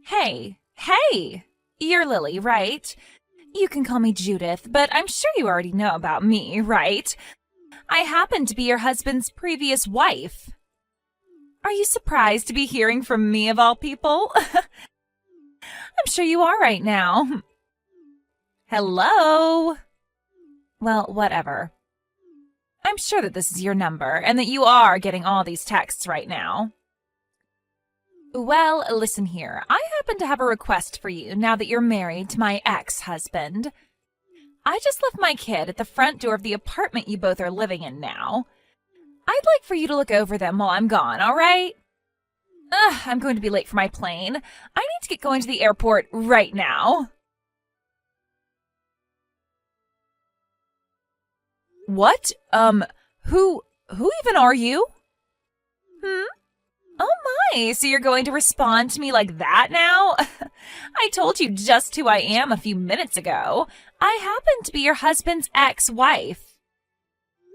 Hey, you're Lily, right? You can call me Judith, but I'm sure you already know about me, right? I happen to be your husband's previous wife. Are you surprised to be hearing from me of all people? I'm sure you are right now. Hello? Well, whatever. I'm sure that this is your number and that you are getting all these texts right now. Well, listen here. I happen to have a request for you now that you're married to my ex-husband. I just left my kid at the front door of the apartment you both are living in now. I'd like for you to look over them while I'm gone, all right? I'm going to be late for my plane. I need to get going to the airport right now. What? Who even are you? Oh my, so you're going to respond to me like that now? I told you just who I am a few minutes ago. I happen to be your husband's ex-wife.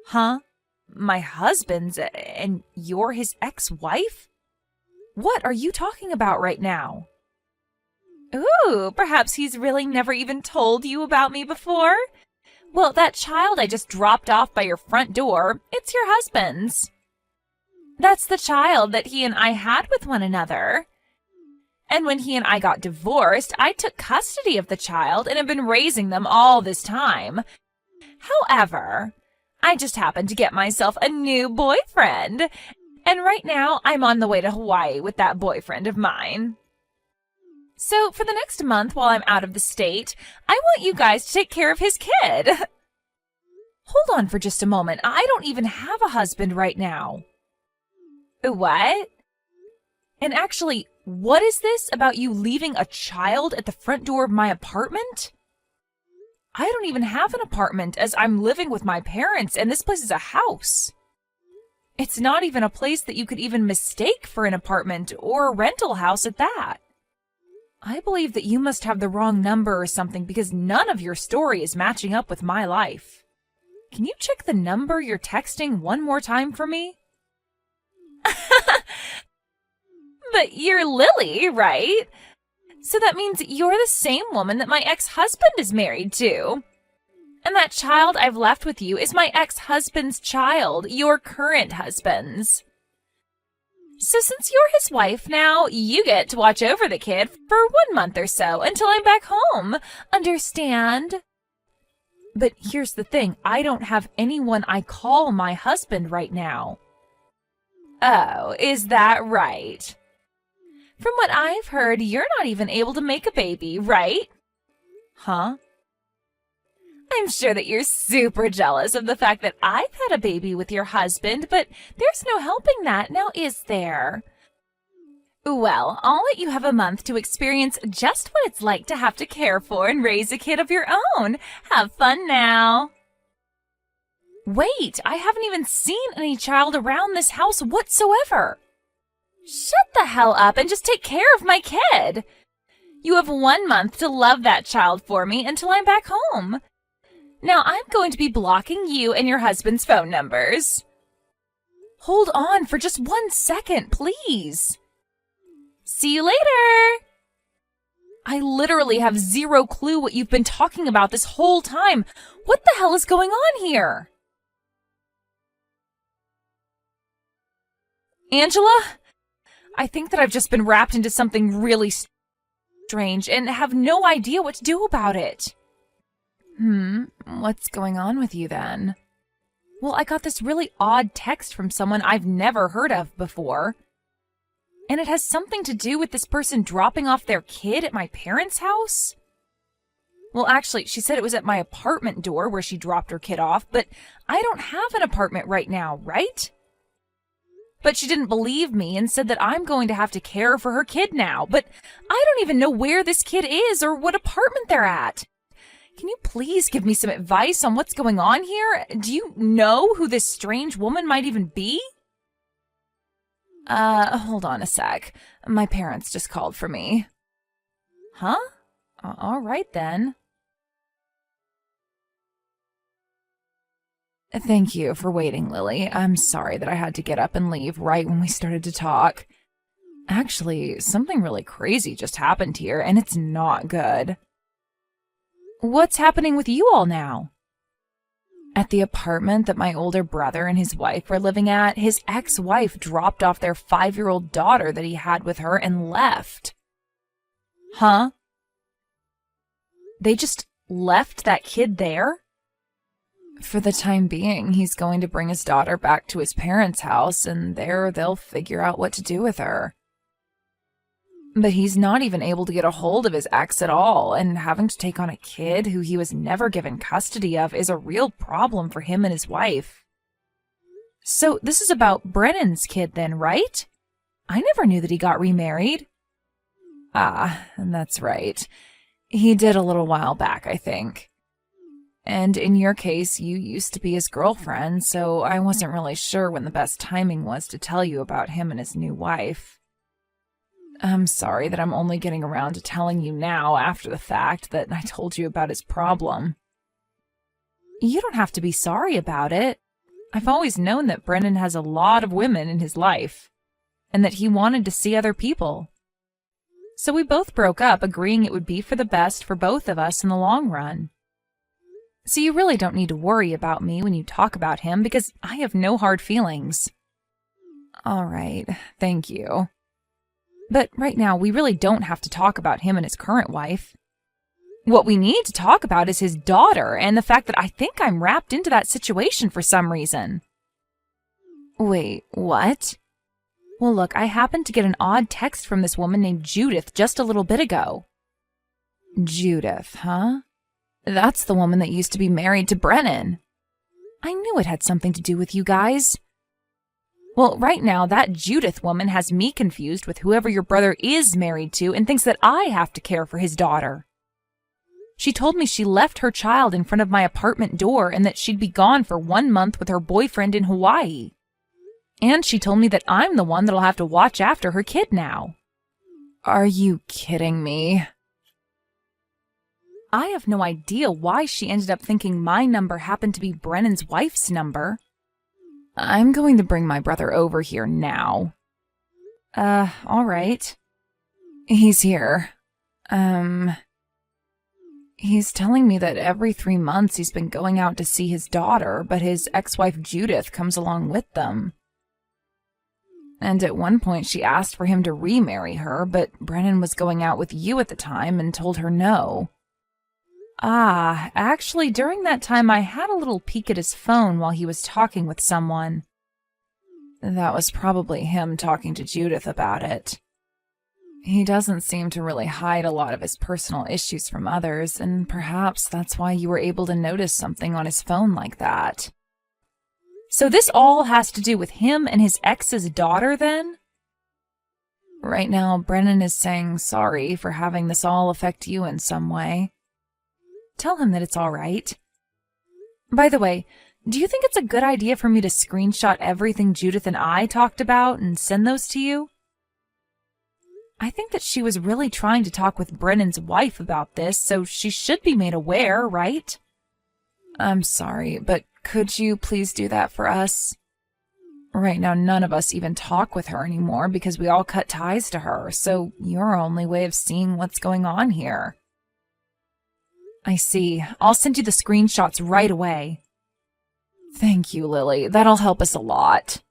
Huh? My husband's, and you're his ex-wife? What are you talking about right now? Ooh, perhaps he's really never even told you about me before? Well, that child I just dropped off by your front door, it's your husband's. That's the child that he and I had with one another. And when he and I got divorced, I took custody of the child and have been raising them all this time. However, I just happened to get myself a new boyfriend. And right now, I'm on the way to Hawaii with that boyfriend of mine. So for the next month while I'm out of the state, I want you guys to take care of his kid. Hold on for just a moment. I don't even have a husband right now. What? And actually, what is this about you leaving a child at the front door of my apartment? I don't even have an apartment as I'm living with my parents and this place is a house. It's not even a place that you could even mistake for an apartment or a rental house at that. I believe that you must have the wrong number or something because none of your story is matching up with my life. Can you check the number you're texting one more time for me? But you're Lily, right? So that means you're the same woman that my ex-husband is married to. And that child I've left with you is my ex-husband's child, your current husband's. So since you're his wife now, you get to watch over the kid for 1 month or so until I'm back home. Understand? But here's the thing, I don't have anyone I call my husband right now. Oh, is that right? From what I've heard, you're not even able to make a baby, right? Huh? I'm sure that you're super jealous of the fact that I've had a baby with your husband, but there's no helping that, now is there? Well, I'll let you have a month to experience just what it's like to have to care for and raise a kid of your own. Have fun now. Wait, I haven't even seen any child around this house whatsoever. Shut the hell up and just take care of my kid. You have 1 month to love that child for me until I'm back home. Now I'm going to be blocking you and your husband's phone numbers. Hold on for just 1 second, please. See you later. I literally have zero clue what you've been talking about this whole time. What the hell is going on here? Angela? I think that I've just been wrapped into something really strange and have no idea what to do about it. What's going on with you then? Well, I got this really odd text from someone I've never heard of before. And it has something to do with this person dropping off their kid at my parents' house? Well, actually, she said it was at my apartment door where she dropped her kid off, but I don't have an apartment right now, right? But she didn't believe me and said that I'm going to have to care for her kid now, but I don't even know where this kid is or what apartment they're at. Can you please give me some advice on what's going on here? Do you know who this strange woman might even be? Hold on a sec. My parents just called for me. Huh? All right then. Thank you for waiting, Lily. I'm sorry that I had to get up and leave right when we started to talk. Actually, something really crazy just happened here, and it's not good. What's happening with you all now? At the apartment that my older brother and his wife were living at, his ex-wife dropped off their 5-year-old daughter that he had with her and left. Huh? They just left that kid there? For the time being, he's going to bring his daughter back to his parents' house, and there they'll figure out what to do with her. But he's not even able to get a hold of his ex at all, and having to take on a kid who he was never given custody of is a real problem for him and his wife. So this is about Brennan's kid then, right? I never knew that he got remarried. Ah, that's right. He did a little while back, I think. And in your case, you used to be his girlfriend, so I wasn't really sure when the best timing was to tell you about him and his new wife. I'm sorry that I'm only getting around to telling you now after the fact that I told you about his problem. You don't have to be sorry about it. I've always known that Brennan has a lot of women in his life, and that he wanted to see other people. So we both broke up, agreeing it would be for the best for both of us in the long run. So you really don't need to worry about me when you talk about him, because I have no hard feelings. All right, thank you. But right now, we really don't have to talk about him and his current wife. What we need to talk about is his daughter and the fact that I think I'm wrapped into that situation for some reason. Wait, what? Well, look, I happened to get an odd text from this woman named Judith just a little bit ago. Judith, huh? That's the woman that used to be married to Brennan. I knew it had something to do with you guys. Well, right now, that Judith woman has me confused with whoever your brother is married to and thinks that I have to care for his daughter. She told me she left her child in front of my apartment door and that she'd be gone for 1 month with her boyfriend in Hawaii. And she told me that I'm the one that'll have to watch after her kid now. Are you kidding me? I have no idea why she ended up thinking my number happened to be Brennan's wife's number. I'm going to bring my brother over here now. All right. He's here. He's telling me that every 3 months he's been going out to see his daughter, but his ex-wife Judith comes along with them. And at one point she asked for him to remarry her, but Brennan was going out with you at the time and told her no. Ah, actually, during that time I had a little peek at his phone while he was talking with someone. That was probably him talking to Judith about it. He doesn't seem to really hide a lot of his personal issues from others, and perhaps that's why you were able to notice something on his phone like that. So this all has to do with him and his ex's daughter, then? Right now, Brennan is saying sorry for having this all affect you in some way. Tell him that it's all right. By the way, do you think it's a good idea for me to screenshot everything Judith and I talked about and send those to you? I think that she was really trying to talk with Brennan's wife about this, so she should be made aware, right? I'm sorry, but could you please do that for us? Right now, none of us even talk with her anymore because we all cut ties to her, so you're our only way of seeing what's going on here. I see. I'll send you the screenshots right away. Thank you, Lily. That'll help us a lot.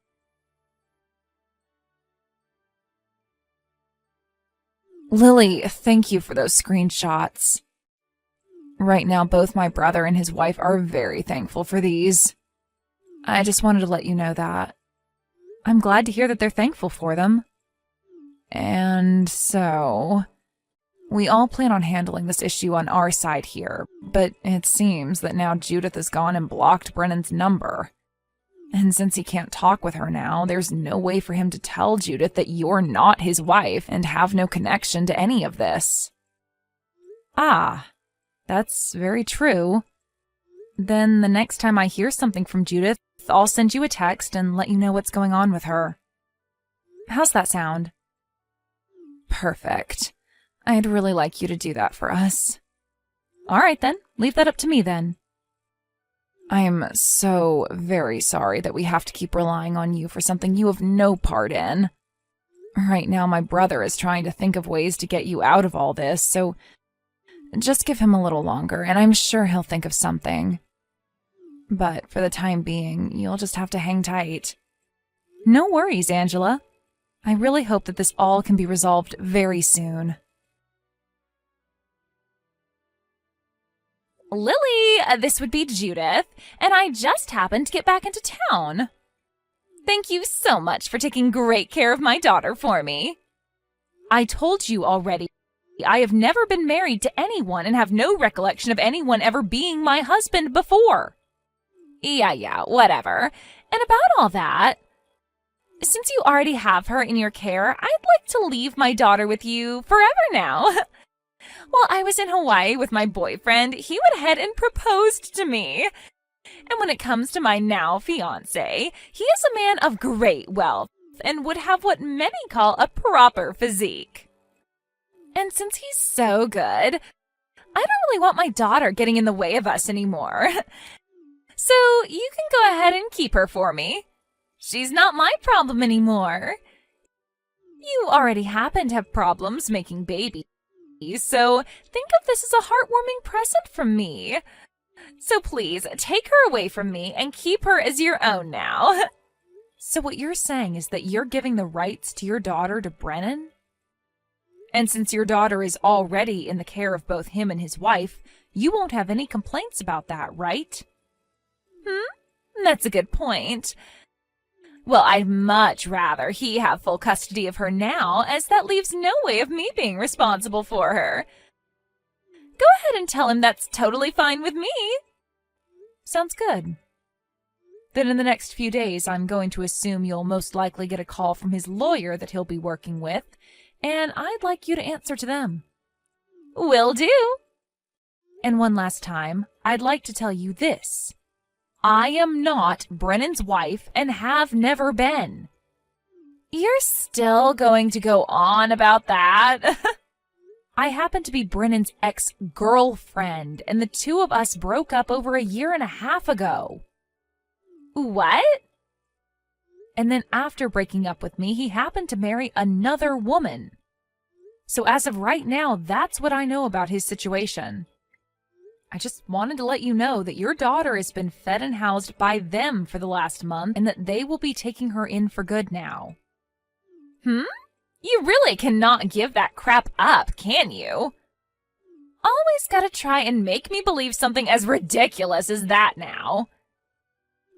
Lily, thank you for those screenshots. Right now, both my brother and his wife are very thankful for these. I just wanted to let you know that. I'm glad to hear that they're thankful for them. And so, we all plan on handling this issue on our side here, but it seems that now Judith has gone and blocked Brennan's number. And since he can't talk with her now, there's no way for him to tell Judith that you're not his wife and have no connection to any of this. Ah, that's very true. Then the next time I hear something from Judith, I'll send you a text and let you know what's going on with her. How's that sound? Perfect. I'd really like you to do that for us. All right then, leave that up to me then. I am so very sorry that we have to keep relying on you for something you have no part in. Right now, my brother is trying to think of ways to get you out of all this, so just give him a little longer, and I'm sure he'll think of something. But for the time being, you'll just have to hang tight. No worries, Angela. I really hope that this all can be resolved very soon. Lily, this would be Judith, and I just happened to get back into town. Thank you so much for taking great care of my daughter for me. I told you already, I have never been married to anyone and have no recollection of anyone ever being my husband before. Yeah, whatever. And about all that, since you already have her in your care, I'd like to leave my daughter with you forever now. While I was in Hawaii with my boyfriend, he went ahead and proposed to me. And when it comes to my now fiancé, he is a man of great wealth and would have what many call a proper physique. And since he's so good, I don't really want my daughter getting in the way of us anymore. So you can go ahead and keep her for me. She's not my problem anymore. You already happen to have problems making babies, so think of this as a heartwarming present from me. So please, take her away from me and keep her as your own now. So what you're saying is that you're giving the rights to your daughter to Brennan? And since your daughter is already in the care of both him and his wife, you won't have any complaints about that, right? That's a good point. Well, I'd much rather he have full custody of her now, as that leaves no way of me being responsible for her. Go ahead and tell him that's totally fine with me. Sounds good. Then in the next few days, I'm going to assume you'll most likely get a call from his lawyer that he'll be working with, and I'd like you to answer to them. Will do. And one last time, I'd like to tell you this. I am not Brennan's wife and have never been. You're still going to go on about that? I happen to be Brennan's ex-girlfriend, and the two of us broke up over 1.5 years ago. What? And then after breaking up with me, he happened to marry another woman. So as of right now, that's what I know about his situation. I just wanted to let you know that your daughter has been fed and housed by them for the last month, and that they will be taking her in for good now. You really cannot give that crap up, can you? Always gotta try and make me believe something as ridiculous as that now.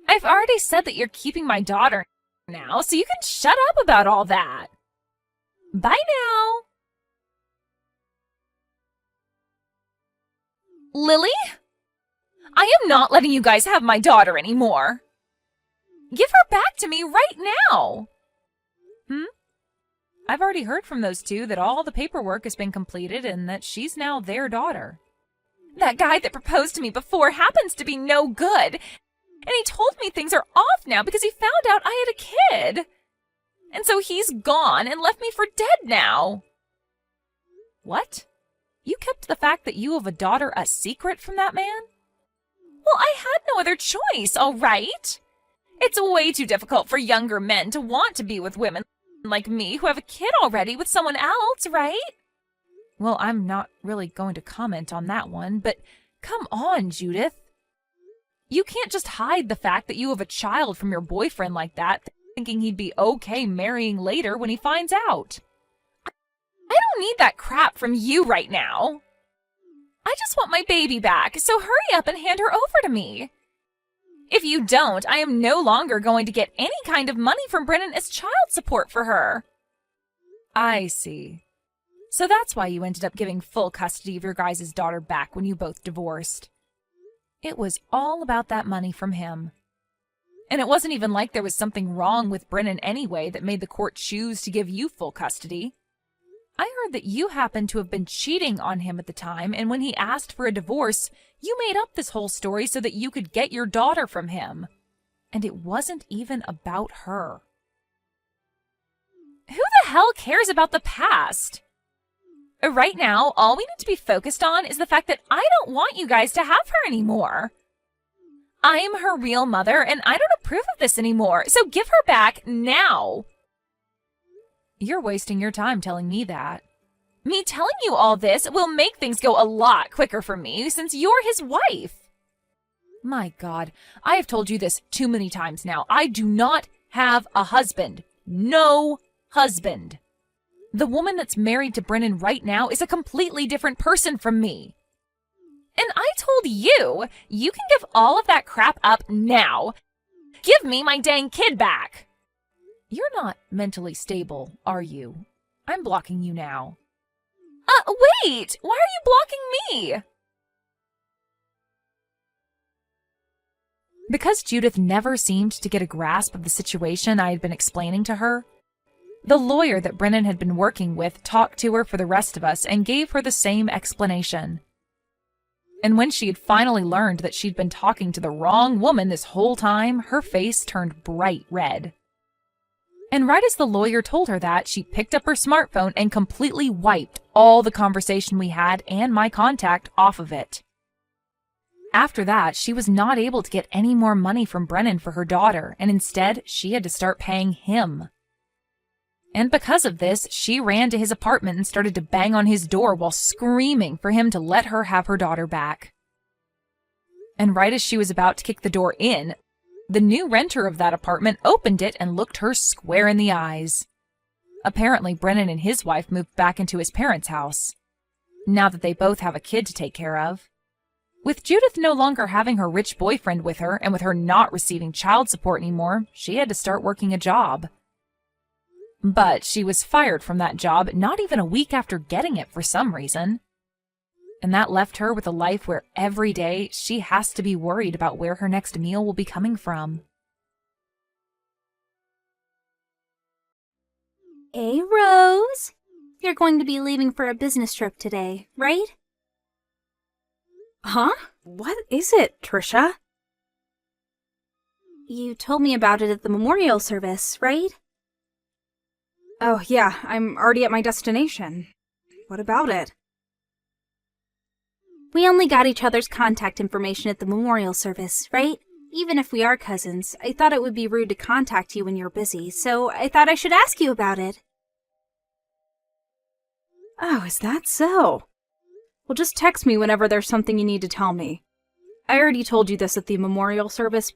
I've already said that you're keeping my daughter now, so you can shut up about all that. Bye now. Lily? I am not letting you guys have my daughter anymore. Give her back to me right now. I've already heard from those two that all the paperwork has been completed and that she's now their daughter. That guy that proposed to me before happens to be no good. And he told me things are off now because he found out I had a kid. And so he's gone and left me for dead now. What? You kept the fact that you have a daughter a secret from that man? Well, I had no other choice, all right? It's way too difficult for younger men to want to be with women like me who have a kid already with someone else, right? Well, I'm not really going to comment on that one, but come on, Judith. You can't just hide the fact that you have a child from your boyfriend like that, thinking he'd be okay marrying later when he finds out. I don't need that crap from you right now. I just want my baby back, so hurry up and hand her over to me. If you don't, I am no longer going to get any kind of money from Brennan as child support for her. I see. So that's why you ended up giving full custody of your guys' daughter back when you both divorced. It was all about that money from him. And it wasn't even like there was something wrong with Brennan anyway that made the court choose to give you full custody. I heard that you happened to have been cheating on him at the time, and when he asked for a divorce, you made up this whole story so that you could get your daughter from him. And it wasn't even about her. Who the hell cares about the past? Right now, all we need to be focused on is the fact that I don't want you guys to have her anymore. I'm her real mother, and I don't approve of this anymore, so give her back now. You're wasting your time telling me that. Me telling you all this will make things go a lot quicker for me since you're his wife. My God, I have told you this too many times now. I do not have a husband. No husband. The woman that's married to Brennan right now is a completely different person from me. And I told you, you can give all of that crap up now. Give me my dang kid back. You're not mentally stable, are you? I'm blocking you now. Wait! Why are you blocking me? Because Judith never seemed to get a grasp of the situation I had been explaining to her, the lawyer that Brennan had been working with talked to her for the rest of us and gave her the same explanation. And when she had finally learned that she'd been talking to the wrong woman this whole time, her face turned bright red. And right as the lawyer told her that, she picked up her smartphone and completely wiped all the conversation we had and my contact off of it. After that, she was not able to get any more money from Brennan for her daughter, and instead, she had to start paying him. And because of this, she ran to his apartment and started to bang on his door while screaming for him to let her have her daughter back. And right as she was about to kick the door in, the new renter of that apartment opened it and looked her square in the eyes. Apparently, Brennan and his wife moved back into his parents' house, now that they both have a kid to take care of. With Judith no longer having her rich boyfriend with her, and with her not receiving child support anymore, she had to start working a job. But she was fired from that job not even a week after getting it for some reason. And that left her with a life where every day she has to be worried about where her next meal will be coming from. Hey, Rose. You're going to be leaving for a business trip today, right? Huh? What is it, Trisha? You told me about it at the memorial service, right? Oh, yeah, I'm already at my destination. What about it? We only got each other's contact information at the memorial service, right? Even if we are cousins, I thought it would be rude to contact you when you're busy, so I thought I should ask you about it. Oh, is that so? Well, just text me whenever there's something you need to tell me. I already told you this at the memorial service,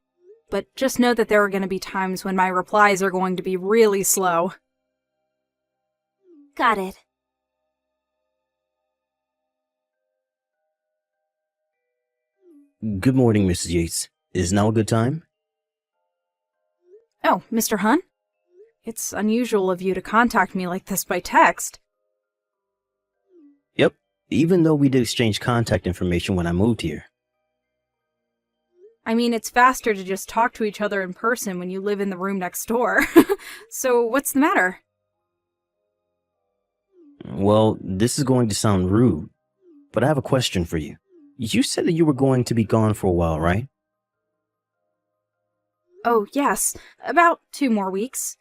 but just know that there are going to be times when my replies are going to be really slow. Got it. Good morning, Mrs. Yates. Is now a good time? Oh, Mr. Hunt? It's unusual of you to contact me like this by text. Yep, even though we did exchange contact information when I moved here. I mean, it's faster to just talk to each other in person when you live in the room next door. So, what's the matter? Well, this is going to sound rude, but I have a question for you. You said that you were going to be gone for a while, right? Oh, yes. About 2 more weeks.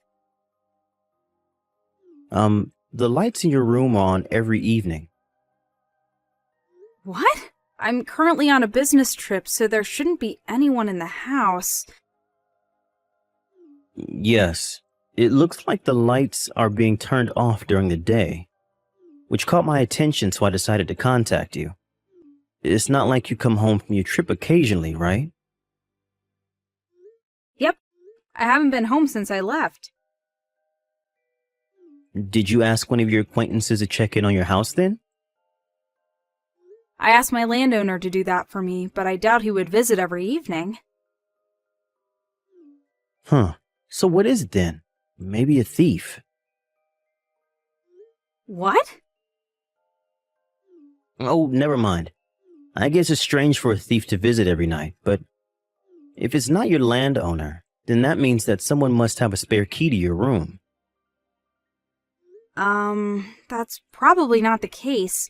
The lights in your room are on every evening. What? I'm currently on a business trip, so there shouldn't be anyone in the house. Yes, it looks like the lights are being turned off during the day, which caught my attention, so I decided to contact you. It's not like you come home from your trip occasionally, right? Yep. I haven't been home since I left. Did you ask one of your acquaintances to check in on your house then? I asked my landowner to do that for me, but I doubt he would visit every evening. Huh. So what is it then? Maybe a thief. What? Oh, never mind. I guess it's strange for a thief to visit every night, but if it's not your landowner, then that means that someone must have a spare key to your room. That's probably not the case.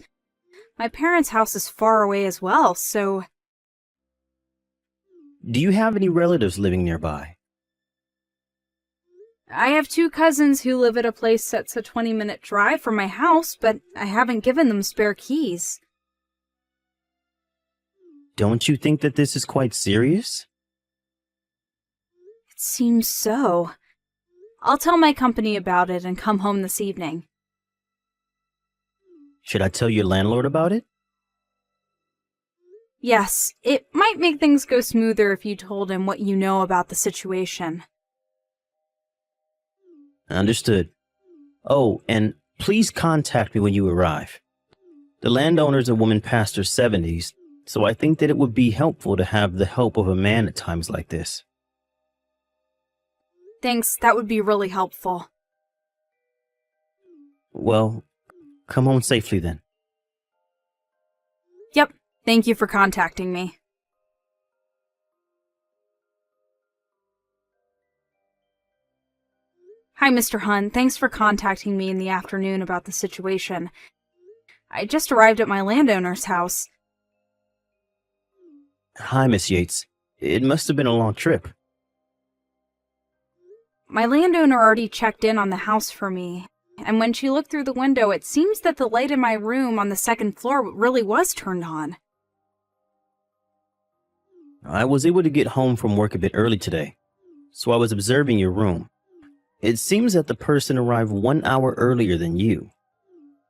My parents' house is far away as well, so... Do you have any relatives living nearby? I have 2 cousins who live at a place that's a 20-minute drive from my house, but I haven't given them spare keys. Don't you think that this is quite serious? It seems so. I'll tell my company about it and come home this evening. Should I tell your landlord about it? Yes, it might make things go smoother if you told him what you know about the situation. Understood. Oh, and please contact me when you arrive. The landowner's a woman past her 70s, so I think that it would be helpful to have the help of a man at times like this. Thanks, that would be really helpful. Well, come home safely then. Yep, thank you for contacting me. Hi, Mr. Hunt. Thanks for contacting me in the afternoon about the situation. I just arrived at my landowner's house. Hi, Miss Yates. It must have been a long trip. My landowner already checked in on the house for me, and when she looked through the window, it seems that the light in my room on the second floor really was turned on. I was able to get home from work a bit early today, so I was observing your room. It seems that the person arrived 1 hour earlier than you.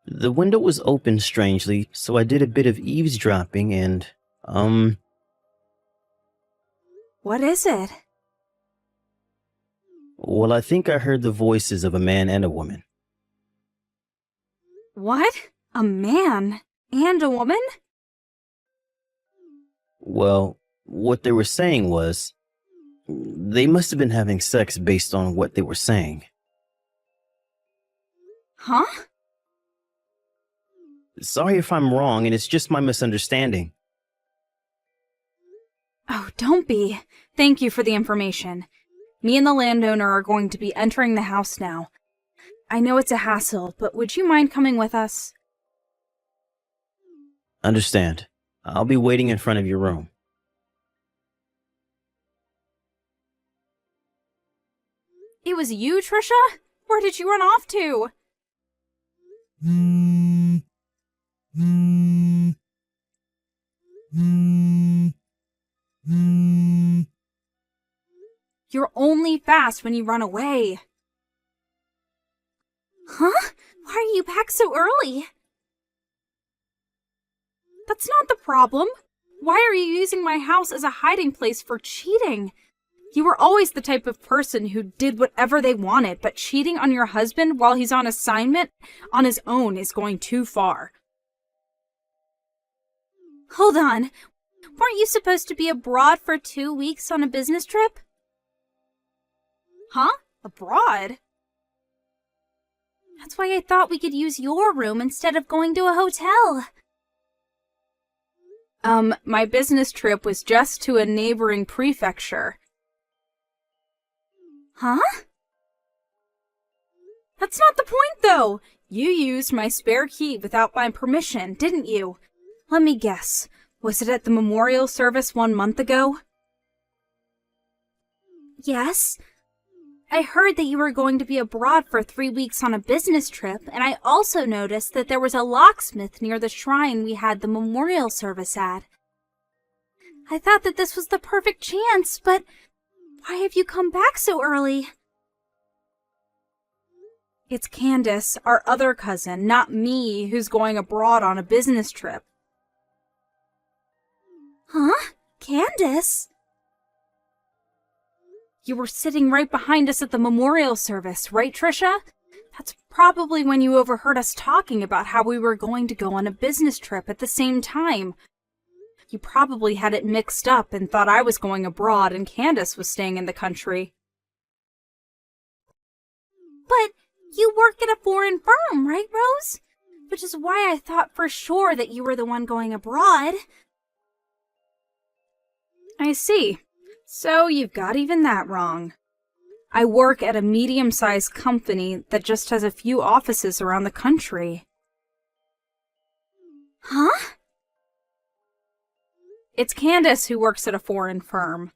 The window was open strangely, so I did a bit of eavesdropping and, What is it? well, I think I heard the voices of a man and a woman. What? A man and a woman? Well, what they were saying was, they must have been having sex based on what they were saying. Huh? Sorry if I'm wrong, and it's just my misunderstanding. Oh, don't be. Thank you for the information. Me and the landowner are going to be entering the house now. I know it's a hassle, but would you mind coming with us? Understand. I'll be waiting in front of your room. It was you, Trisha? Where did you run off to? You're only fast when you run away. Huh? Why are you back so early? That's not the problem. Why are you using my house as a hiding place for cheating? You were always the type of person who did whatever they wanted, but cheating on your husband while he's on assignment on his own is going too far. Hold on. Weren't you supposed to be abroad for 2 weeks on a business trip? Huh? Abroad? That's why I thought we could use your room instead of going to a hotel. My business trip was just to a neighboring prefecture. Huh? That's not the point, though. You used my spare key without my permission, didn't you? Let me guess. Was it at the memorial service 1 month ago? Yes. I heard that you were going to be abroad for 3 weeks on a business trip, and I also noticed that there was a locksmith near the shrine we had the memorial service at. I thought that this was the perfect chance, but why have you come back so early? It's Candace, our other cousin, not me, who's going abroad on a business trip. Huh? Candace? You were sitting right behind us at the memorial service, right, Trisha? That's probably when you overheard us talking about how we were going to go on a business trip at the same time. You probably had it mixed up and thought I was going abroad and Candace was staying in the country. But you work at a foreign firm, right, Rose? Which is why I thought for sure that you were the one going abroad. I see. So you've got even that wrong. I work at a medium-sized company that just has a few offices around the country. Huh? It's Candace who works at a foreign firm.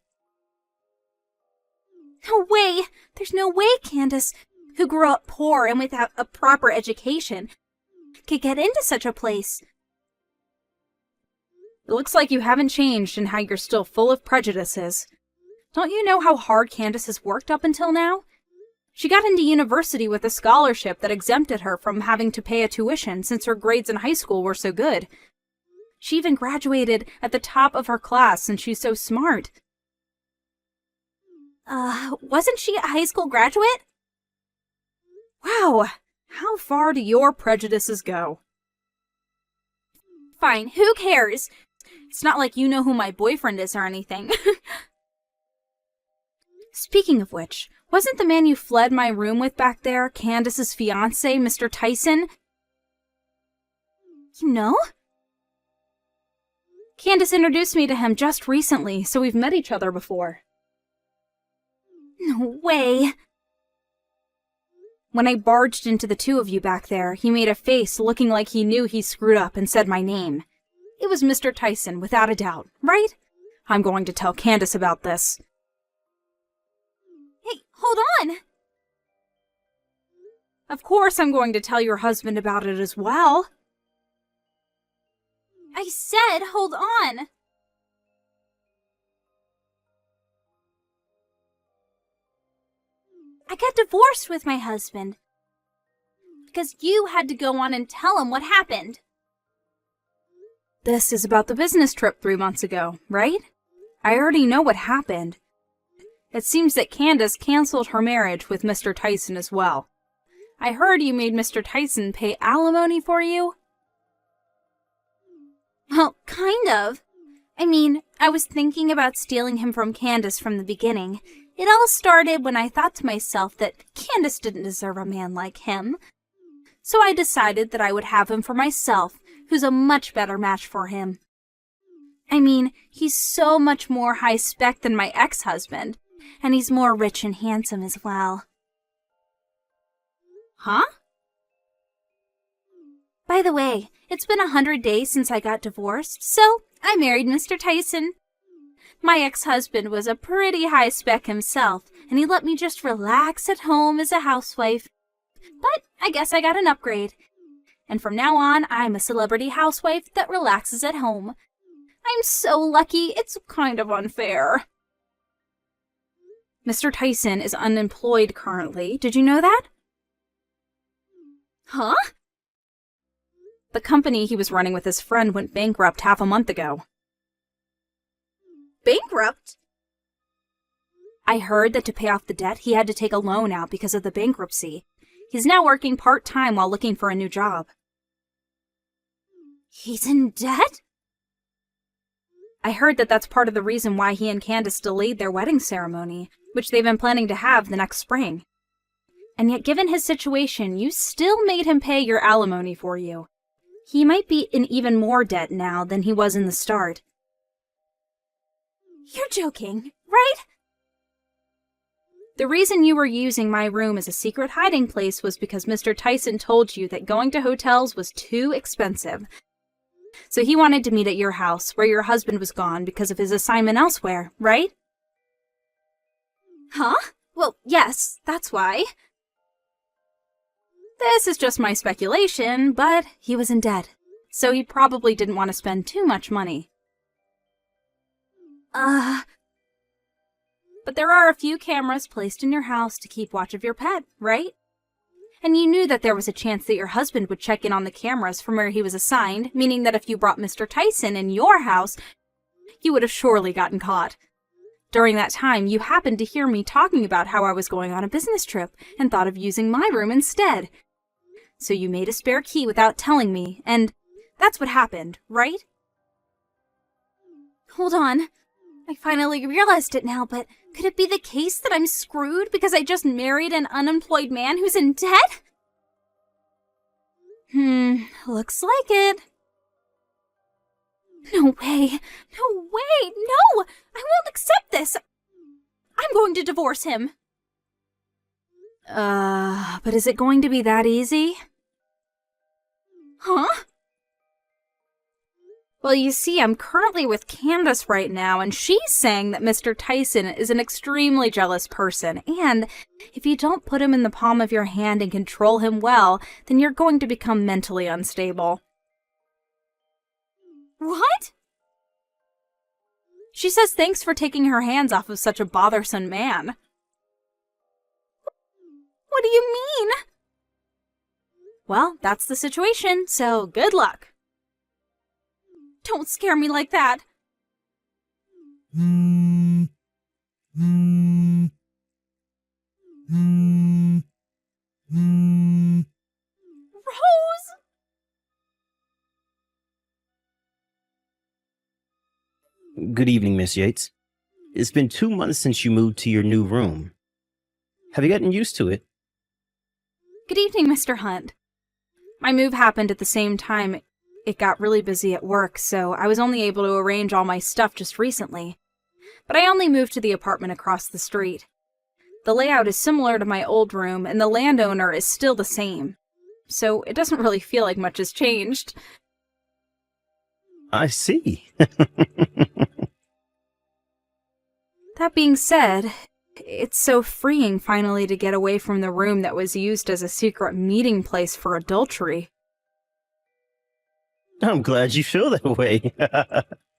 No way! There's no way Candace, who grew up poor and without a proper education, could get into such a place. It looks like you haven't changed and how you're still full of prejudices. Don't you know how hard Candace has worked up until now? She got into university with a scholarship that exempted her from having to pay a tuition since her grades in high school were so good. She even graduated at the top of her class since she's so smart. Wasn't she a high school graduate? Wow, how far do your prejudices go? Fine, who cares? It's not like you know who my boyfriend is or anything. Speaking of which, wasn't the man you fled my room with back there Candace's fiancé, Mr. Tyson? You know? Candace introduced me to him just recently, so we've met each other before. No way. When I barged into the two of you back there, he made a face looking like he knew he screwed up and said my name. It was Mr. Tyson, without a doubt, right? I'm going to tell Candace about this. Hey, hold on! Of course I'm going to tell your husband about it as well. I said hold on! I got divorced with my husband because you had to go on and tell him what happened. This is about the business trip 3 months ago, right? I already know what happened. It seems that Candace canceled her marriage with Mr. Tyson as well. I heard you made Mr. Tyson pay alimony for you? Well, kind of. I mean, I was thinking about stealing him from Candace from the beginning. It all started when I thought to myself that Candace didn't deserve a man like him. So I decided that I would have him for myself, who's a much better match for him. I mean, he's so much more high-spec than my ex-husband, and he's more rich and handsome as well. Huh? By the way, it's been 100 days since I got divorced, so I married Mr. Tyson. My ex-husband was a pretty high-spec himself, and he let me just relax at home as a housewife. But I guess I got an upgrade. And from now on, I'm a celebrity housewife that relaxes at home. I'm so lucky, it's kind of unfair. Mr. Tyson is unemployed currently. Did you know that? Huh? The company he was running with his friend went bankrupt half a month ago. Bankrupt? I heard that to pay off the debt, he had to take a loan out because of the bankruptcy. He's now working part-time while looking for a new job. He's in debt? I heard that that's part of the reason why he and Candace delayed their wedding ceremony, which they've been planning to have the next spring. And yet, given his situation, you still made him pay your alimony for you. He might be in even more debt now than he was in the start. You're joking, right? The reason you were using my room as a secret hiding place was because Mr. Tyson told you that going to hotels was too expensive. So he wanted to meet at your house, where your husband was gone because of his assignment elsewhere, right? Huh? Well, yes, that's why. This is just my speculation, but he was in debt, so he probably didn't want to spend too much money. But there are a few cameras placed in your house to keep watch of your pet, right? And you knew that there was a chance that your husband would check in on the cameras from where he was assigned, meaning that if you brought Mr. Tyson in your house, you would have surely gotten caught. During that time, you happened to hear me talking about how I was going on a business trip and thought of using my room instead. So you made a spare key without telling me, and that's what happened, right? Hold on. I finally realized it now, but could it be the case that I'm screwed because I just married an unemployed man who's in debt? Looks like it. No way. No way. No! I won't accept this. I'm going to divorce him. But is it going to be that easy? Huh? Well, you see, I'm currently with Candace right now, and she's saying that Mr. Tyson is an extremely jealous person, and if you don't put him in the palm of your hand and control him well, then you're going to become mentally unstable. What? She says thanks for taking her hands off of such a bothersome man. What do you mean? Well, that's the situation, so good luck. Don't scare me like that. Rose! Good evening, Miss Yates. It's been 2 months since you moved to your new room. Have you gotten used to it? Good evening, Mr. Hunt. My move happened at the same time. It got really busy at work, so I was only able to arrange all my stuff just recently. But I only moved to the apartment across the street. The layout is similar to my old room, and the landowner is still the same. So it doesn't really feel like much has changed. I see. That being said, it's so freeing finally to get away from the room that was used as a secret meeting place for adultery. I'm glad you feel that way.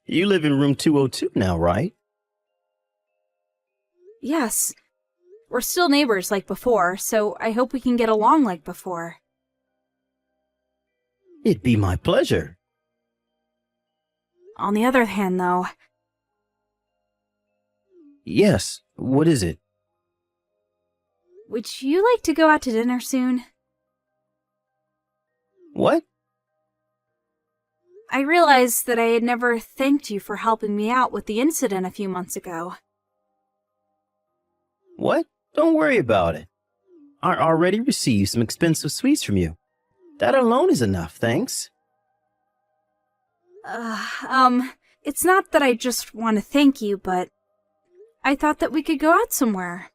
You live in room 202 now, right? Yes. We're still neighbors like before, so I hope we can get along like before. It'd be my pleasure. On the other hand, though... Yes, what is it? Would you like to go out to dinner soon? What? I realized that I had never thanked you for helping me out with the incident a few months ago. What? Don't worry about it. I already received some expensive sweets from you. That alone is enough, thanks. It's not that I just want to thank you, but I thought that we could go out somewhere.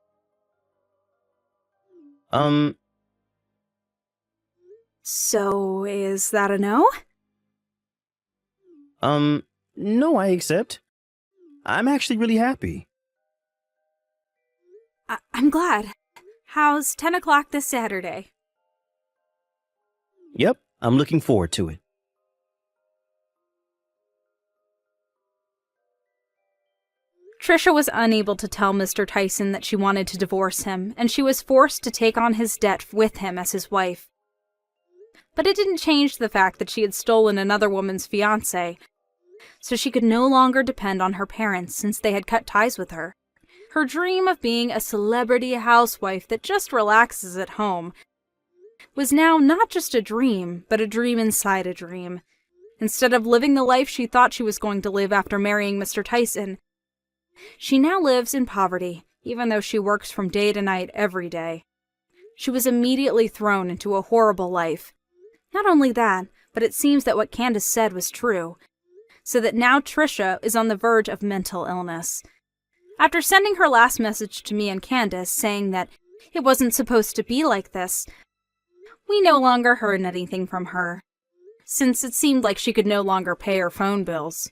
So, is that a no? No, I accept. I'm actually really happy. I'm glad. How's 10 o'clock this Saturday? Yep, I'm looking forward to it. Trisha was unable to tell Mr. Tyson that she wanted to divorce him, and she was forced to take on his debt with him as his wife. But it didn't change the fact that she had stolen another woman's fiancé, so she could no longer depend on her parents since they had cut ties with her. Her dream of being a celebrity housewife that just relaxes at home was now not just a dream, but a dream inside a dream. Instead of living the life she thought she was going to live after marrying Mr. Tyson, she now lives in poverty, even though she works from day to night every day. She was immediately thrown into a horrible life. Not only that, but it seems that what Candace said was true, so that now Trisha is on the verge of mental illness. After sending her last message to me and Candace saying that it wasn't supposed to be like this, we no longer heard anything from her, since it seemed like she could no longer pay her phone bills.